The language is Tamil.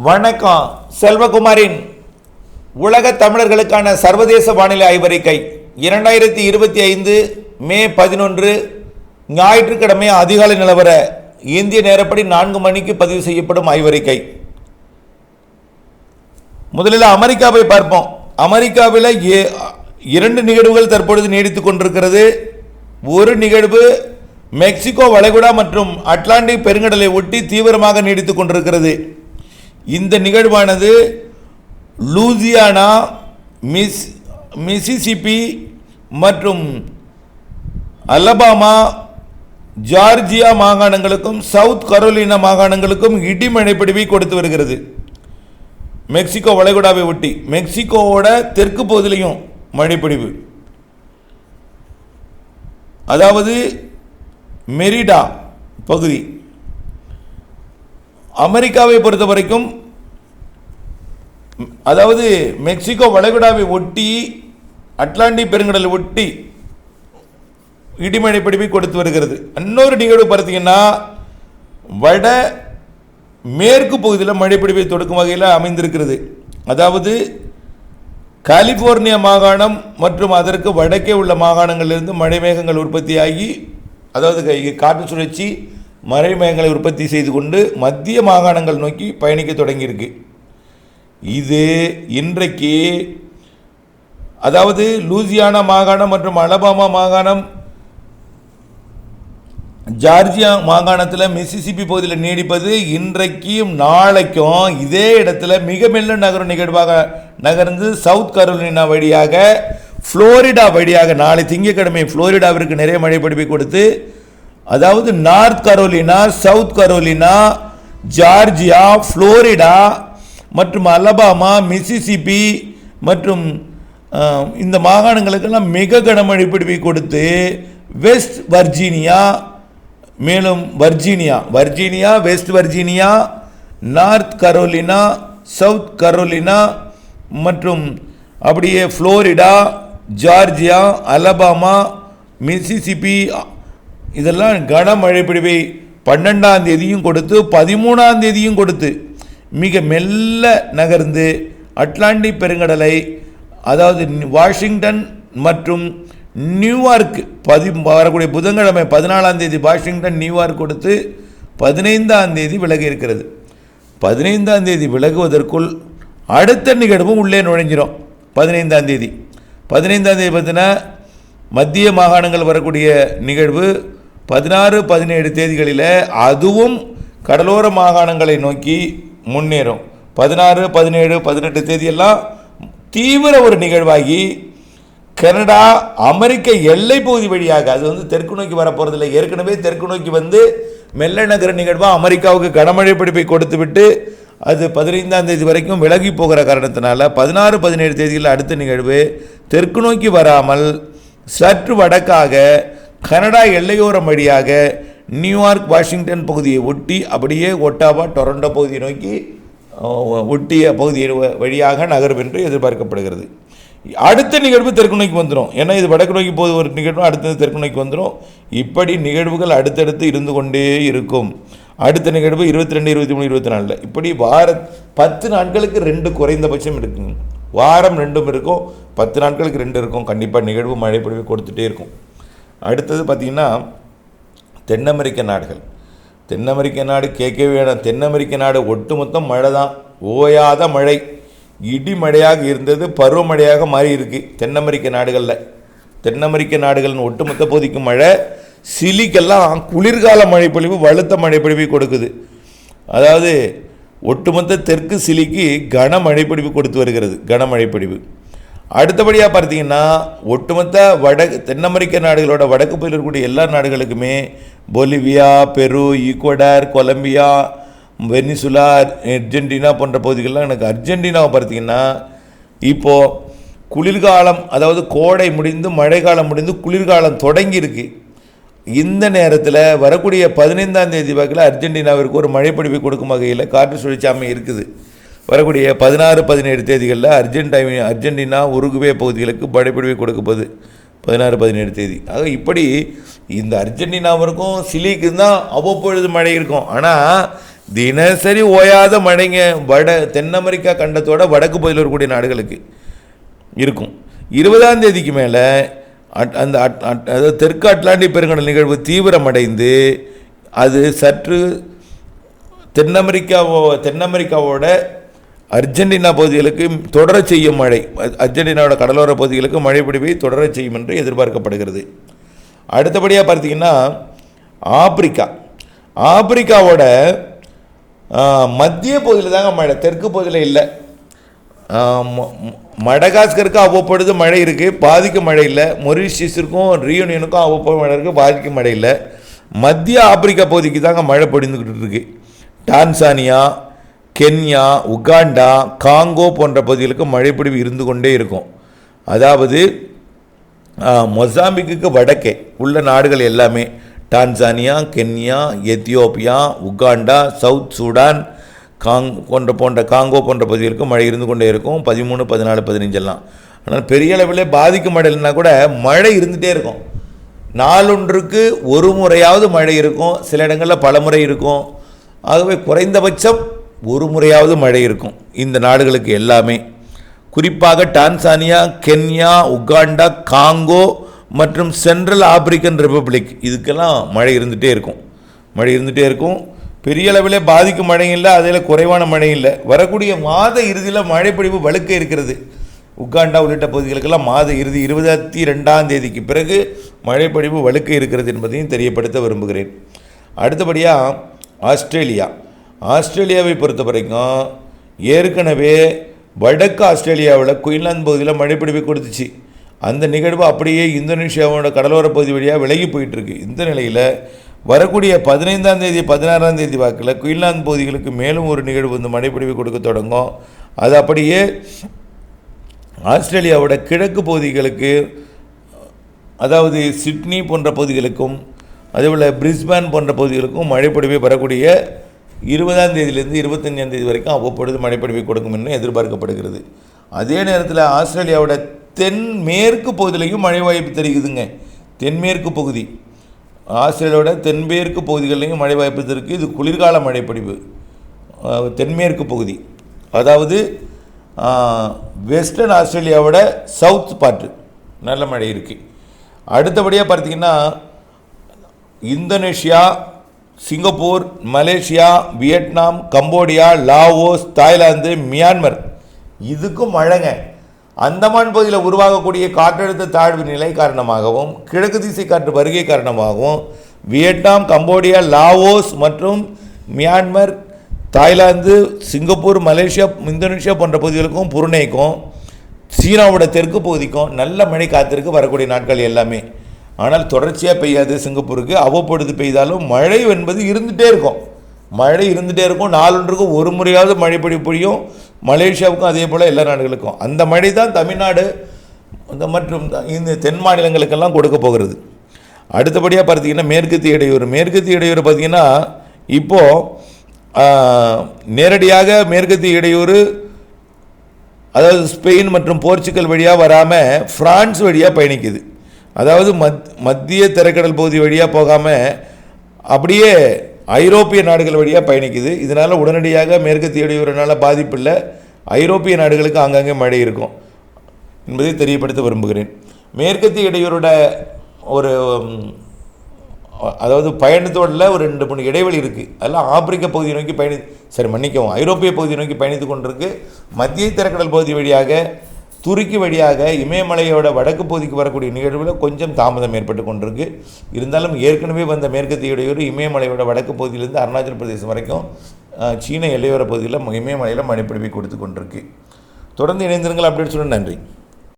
வணக்கம். செல்வகுமாரின் உலக தமிழர்களுக்கான சர்வதேச வானிலை ஆய்வறிக்கை 2025 மே 11 ஞாயிற்றுக்கிழமை அதிகாலை நிலவர இந்திய நேரப்படி 4 மணிக்கு பதிவு செய்யப்படும் ஆய்வறிக்கை. முதலில் அமெரிக்காவை பார்ப்போம். அமெரிக்காவில் 2 நிகழ்வுகள் தற்பொழுது நீடித்துக் கொண்டிருக்கிறது. ஒரு நிகழ்வு மெக்சிகோ வளைகுடா மற்றும் அட்லாண்டிக் பெருங்கடலை ஒட்டி தீவிரமாக நீடித்துக் கொண்டிருக்கிறது. இந்த நிகழ்வானது லூசியானா, மிசிசிப்பி மற்றும் அலபாமா, ஜார்ஜியா மாகாணங்களுக்கும் சவுத் கரோலினா மாகாணங்களுக்கும் இடிமழை பொழிவை கொடுத்து வருகிறது. மெக்சிகோ வளைகுடாவை ஒட்டி மெக்சிகோவோட தெற்கு பகுதியிலையும் மழைப்பொழிவு, அதாவது மெரிடா பகுதி. அமெரிக்காவை பொறுத்த வரைக்கும், அதாவது மெக்சிகோ வளைகுடாவை ஒட்டி அட்லாண்டிக் பெருங்கடலை ஒட்டி இடிமழை பொழிவை கொடுத்து வருகிறது. இன்னொரு நிகழ்வு பார்த்தீங்கன்னா வட மேற்கு பகுதியில் மழைப்பொழிவை தொடுக்கும் வகையில் அமைந்திருக்கிறது. அதாவது கலிபோர்னியா மாகாணம் மற்றும் அதற்கு வடக்கே உள்ள மாகாணங்களிலிருந்து மழை மேகங்கள் உற்பத்தியாகி, அதாவது காற்று சுழற்சி மழை மேகங்களை உற்பத்தி செய்து கொண்டு மத்திய மாகாணங்கள் நோக்கி பயணிக்க தொடங்கியிருக்கு. இது இன்றைக்கு, அதாவது லூசியானா மாகாணம் மற்றும் அலபாமா மாகாணம், ஜார்ஜியா மாகாணத்தில் மிசிசிப்பி பகுதியில் நீடிப்பது இன்றைக்கும் நாளைக்கும் இதே இடத்துல மிக மெல்ல நகரும் நிகழ்வாக நகர்ந்து சவுத் கரோலினா வழியாக புளோரிடா வழியாக நாளை திங்கட்கிழமை புளோரிடாவிற்கு நிறைய மழை பொழிவை கொடுத்து, அதாவது North Carolina, South Carolina, Georgia, Florida மற்றும் அலபாமா, மிசிசிப்பி மற்றும் இந்த மாகாணங்களுக்கெல்லாம் மிக கனமழை பொழிவை கொடுத்து வெஸ்ட் வர்ஜீனியா, மேலும் Virginia, West Virginia, North Carolina, South Carolina மற்றும் அப்படியே புளோரிடா, ஜார்ஜியா, அலபாமா, மிசிசிப்பி இதெல்லாம் கனமழை பொழிவை 12ஆம் தேதியும் கொடுத்து 13ஆம் தேதியும் கொடுத்து மிக மெல்ல நகர்ந்து அட்லாண்டிக் பெருங்கடலை, அதாவது வாஷிங்டன் மற்றும் நியூயார்க் வரக்கூடிய புதன்கிழமை 14ஆம் தேதி வாஷிங்டன் நியூயார்க் கொடுத்து 15ஆம் தேதி விலகி இருக்கிறது. 15ஆம் தேதி விலகுவதற்குள் அடுத்த நிகழ்வும் உள்ளே நுழைஞ்சிடும். 15ஆம் தேதி பார்த்தீங்கன்னா மத்திய மாகாணங்கள் வரக்கூடிய நிகழ்வு 16, 17 தேதிகளில் அதுவும் கடலோர மாகாணங்களை நோக்கி முன்னேறும். 16, 17, 18 தேதியெல்லாம் தீவிர ஒரு நிகழ்வாகி கனடா அமெரிக்க எல்லை பகுதி வழியாக, அது தெற்கு நோக்கி வரப்போறதில்லை, ஏற்கனவே தெற்கு நோக்கி வந்து மெல்ல நகர நிகழ்வாக அமெரிக்காவுக்கு கனமழை பொழிவை கொடுத்து விட்டு அது 15ஆம் தேதி வரைக்கும் விலகி போகிற காரணத்தினால 16, 17 தேதியில் அடுத்த நிகழ்வு தெற்கு நோக்கி வராமல் சற்று வடக்காக கனடா எல்லையோரம் வழியாக நியூயார்க், வாஷிங்டன் பகுதியை ஒட்டி அப்படியே ஒட்டாவா, டொரண்டோ பகுதியை நோக்கி ஒட்டிய பகுதி வழியாக நகரும் என்று எதிர்பார்க்கப்படுகிறது. அடுத்த நிகழ்வு தெற்கு நோக்கி வந்துடும். ஏன்னா இது வடக்கு நோக்கி போது ஒரு நிகழ்வு, அடுத்தது தெற்கு நோக்கி வந்துடும். இப்படி நிகழ்வுகள் அடுத்தடுத்து இருந்து கொண்டே இருக்கும். அடுத்த நிகழ்வு 22, 23, 24. இப்படி 10 நாட்களுக்கு 2 குறைந்தபட்சம் இருக்குங்க. வாரம் 2 இருக்கும், 10 நாட்களுக்கு 2 இருக்கும். கண்டிப்பாக நிகழ்வு மழை பொழிவை கொடுத்துட்டே இருக்கும். அடுத்தது பார்த்திங்கன்னா தென் அமெரிக்க நாடுகள். தென் அமெரிக்க நாடு கேட்கவே வேணாம். தென் அமெரிக்க நாடு ஒட்டுமொத்தம் மழை தான், ஓயாத மழை, இடி மழையாக இருந்தது பருவமழையாக மாறி இருக்கு தென் அமெரிக்க நாடுகளில். தென் அமெரிக்க நாடுகளின் ஒட்டுமொத்த பகுதிக்கு மழை. சிலிக்கெல்லாம் குளிர்கால மழைப்பொழிவு வலுத்த மழைப்பொழிவை கொடுக்குது. அதாவது ஒட்டுமொத்த தெற்கு சிலிக்கு கனமழைப்பொழிவு கொடுத்து வருகிறது, கனமழைப்பொழிவு. அடுத்தபடியாக பார்த்தீங்கன்னா ஒட்டுமொத்த தென் அமெரிக்க நாடுகளோட வடக்கு பகுதியில் இருக்கக்கூடிய எல்லா நாடுகளுக்குமே பொலிவியா, பெரு, ஈக்குவடார், கொலம்பியா, வெனிசுலா, அர்ஜென்டினா போன்ற பகுதிகளெலாம் எனக்கு அர்ஜென்டினாவை பார்த்தீங்கன்னா இப்போது குளிர்காலம், அதாவது கோடை முடிந்து மழைக்காலம் முடிந்து குளிர்காலம் தொடங்கியிருக்கு. இந்த நேரத்தில் வரக்கூடிய 15ஆம் தேதி வாக்கில் அர்ஜென்டினாவிற்கு ஒரு மழைப்பொழிவை கொடுக்கும் வகையில் காற்று சுழற்சி அமைய இருக்குது. வரக்கூடிய 16, 17 தேதிகளில் அர்ஜென்டினா, உருகுவே பகுதிகளுக்கு மழைப்பொழிவை கொடுக்க போகுது 16, 17 தேதி. ஆக இப்படி இந்த அர்ஜென்டினாவிற்கும் சிலிக்கு தான் அவ்வப்பொழுது மழை இருக்கும். ஆனால் தினசரி ஓயாத மழைங்க தென் அமெரிக்கா கண்டத்தோட வடக்கு பகுதியில் இருக்கக்கூடிய நாடுகளுக்கு இருக்கும். 20ஆம் தேதிக்கு மேலே அதாவது தெற்கு அட்லாண்டிக் பெருங்கடல் நிகழ்வு தீவிரமடைந்து அது சற்று தென் அமெரிக்காவோட அர்ஜென்டினா பகுதிகளுக்கு தொடர செய்யும் மழை, அர்ஜென்டினாவோட கடலோர பகுதிகளுக்கு மழை பிடிப்பை தொடர செய்யும் என்று எதிர்பார்க்கப்படுகிறது. அடுத்தபடியாக பார்த்தீங்கன்னா ஆப்பிரிக்காவோட மத்திய பகுதியில் தாங்க மழை, தெற்கு பகுதியில் இல்லை. மடகாஸ்கருக்கு அவ்வப்பொழுது மழை இருக்குது, பாதிக்கும் மழை இல்லை. மொரிஷியஸுக்கும் ரியூனியனுக்கும் அவ்வப்பொழுது மழை இருக்குது, பாதிக்கும் மழை இல்லை. மத்திய ஆப்பிரிக்கா பகுதிக்கு தாங்க மழை பொழிந்துக்கிட்டு இருக்கு. டான்சானியா, கென்யா, உகாண்டா, காங்கோ போன்ற பகுதிகளுக்கு மழைப்பொழிவு இருந்து கொண்டே இருக்கும். அதாவது மொசாம்பிக்கு வடக்கே உள்ள நாடுகள் எல்லாமே Tanzania, Kenya, Ethiopia, Uganda, south Sudan, Congo போன்ற பகுதிகளுக்கு மழை இருந்து கொண்டே இருக்கும். 13, 14, 15 எல்லாம். ஆனால் பெரிய அளவில் பாதிக்கும் மழை இல்லைன்னா கூட மழை இருந்துகிட்டே இருக்கும். நாளொன்றுக்கு ஒரு முறையாவது மழை இருக்கும், சில இடங்களில் பல முறை இருக்கும். ஆகவே குறைந்தபட்சம் ஒரு முறையாவது மழை இருக்கும் இந்த நாடுகளுக்கு எல்லாமே. குறிப்பாக டான்சானியா, கென்யா, உகாண்டா, காங்கோ மற்றும் சென்ட்ரல் ஆப்பிரிக்கன் ரிப்பப்ளிக் இதுக்கெல்லாம் மழை இருந்துகிட்டே இருக்கும். பெரிய அளவில் பாதிக்கும் மழை இல்லை, அதில் குறைவான மழை இல்லை. வரக்கூடிய மாத இறுதியில் மழைப்பொழிவு வலுக்க இருக்கிறது. உகாண்டா உள்ளிட்ட பகுதிகளுக்கெல்லாம் மாத இறுதி 22ஆம் தேதிக்கு பிறகு மழைப்பொழிவு வலுக்க இருக்கிறது என்பதையும் தெரியப்படுத்த விரும்புகிறேன். அடுத்தபடியாக ஆஸ்திரேலியாவை பொறுத்த வரைக்கும் ஏற்கனவே வடக்கு ஆஸ்திரேலியாவில் குயின்லாந்து பகுதியில் மழைப்பொழிவை கொடுத்துச்சு. அந்த நிகழ்வு அப்படியே இந்தோனேஷியாவோட கடலோர பகுதி வழியாக விலகி போயிட்டுருக்கு. இந்த நிலையில் வரக்கூடிய 15ஆம் தேதி 16ஆம் தேதி வாக்கில் குயின்லாந்து பகுதிகளுக்கு மேலும் ஒரு நிகழ்வு வந்து மழைப்பொழிவை கொடுக்க தொடங்கும். அது அப்படியே ஆஸ்திரேலியாவோட கிழக்கு பகுதிகளுக்கு, அதாவது சிட்னி போன்ற பகுதிகளுக்கும் அதேபோல் பிரிஸ்பேன் போன்ற பகுதிகளுக்கும் மழைப்பொழிவை வரக்கூடிய 20ஆம் தேதியிலிருந்து 25ஆம் தேதி வரைக்கும் அவ்வப்பொழுது மழைப்பொழிவை கொடுக்கும் என்று எதிர்பார்க்கப்படுகிறது. அதே நேரத்தில் ஆஸ்திரேலியாவோட தென்மேற்கு பகுதியிலையும் மழை வாய்ப்பு தெரியுதுங்க. தென்மேற்கு பகுதி ஆஸ்திரேலியாவோட தென்மேற்கு பகுதிகளிலையும் மழை வாய்ப்பு இருக்குது. இது குளிர்கால மழைப்பொழிவு. தென்மேற்கு பகுதி அதாவது வெஸ்டர்ன் ஆஸ்திரேலியாவோட சவுத் பார்ட்டு நல்ல மழை இருக்குது. அடுத்தபடியாக பார்த்திங்கன்னா Indonesia, Singapore, Malaysia, Vietnam, Cambodia, Laos, Thailand, Myanmar இதுக்கும் மழைங்க. அந்தமான் பகுதியில் உருவாகக்கூடிய காற்றழுத்த தாழ்வு நிலை காரணமாகவும் கிழக்கு திசை காற்று வருகை காரணமாகவும் வியட்நாம், கம்போடியா, லாவோஸ் மற்றும் Myanmar, Thailand, Singapore, Malaysia, Indonesia போன்ற பகுதிகளுக்கும் புருனேக்கும் சீனாவோட தெற்கு பகுதிக்கும் நல்ல மழை காத்திருக்கு வரக்கூடிய நாட்கள் எல்லாமே. ஆனால் தொடர்ச்சியாக பெய்யாது. சிங்கப்பூருக்கு அவ்வப்பொழுது பெய்தாலும் மழை என்பது இருந்துகிட்டே இருக்கும். நாளொன்றுக்கு ஒரு முறையாவது மழை பொழியும். மலேசியாவுக்கும் அதே போல் எல்லா நாடுகளுக்கும் அந்த மழை தான் தமிழ்நாடு மற்றும் இந்த தென் மாநிலங்களுக்கெல்லாம் கொடுக்க போகிறது. அடுத்தபடியாக பார்த்தீங்கன்னா மேற்கத்திய இடையூறு பார்த்திங்கன்னா இப்போது நேரடியாக மேற்கத்திய இடையூறு அதாவது ஸ்பெயின் மற்றும் போர்ச்சுகல் வழியாக வராமல் ஃப்ரான்ஸ் வழியாக பயணிக்குது. அதாவது மத்திய தரைக்கடல் பகுதி வழியாக போகாமல் அப்படியே ஐரோப்பிய நாடுகள் வழியாக பயணிக்குது. இதனால் உடனடியாக மேற்கத்திய இடையூறுனால பாதிப்பில்லை. ஐரோப்பிய நாடுகளுக்கு ஆங்காங்கே மழை இருக்கும் என்பதை தெரியப்படுத்த விரும்புகிறேன். மேற்கத்திய இடையூரோட ஒரு அதாவது பயணத்தோடில் ஒரு 2-3 இடைவெளி இருக்குது. அதெல்லாம் ஆப்பிரிக்க பகுதியை நோக்கி ஐரோப்பிய பகுதியை நோக்கி பயணித்து கொண்டிருக்கு. மத்திய தரைக்கடல் பகுதி வழியாக துருக்கி வழியாக இமயமலையோட வடக்கு பகுதிக்கு வரக்கூடிய நிகழ்வில் கொஞ்சம் தாமதம் ஏற்பட்டு கொண்டிருக்கு. இருந்தாலும் ஏற்கனவே வந்த மேற்கத்திய இடையூறு இமயமலையோட வடக்கு பகுதியிலிருந்து அருணாச்சல பிரதேசம் வரைக்கும் சீன எல்லையோர பகுதியில் இமயமலையில் மழைப்பொழிவை கொடுத்து கொண்டிருக்கு. தொடர்ந்து இணைந்திருங்கள். அப்டேட் சொல்ல நன்றி.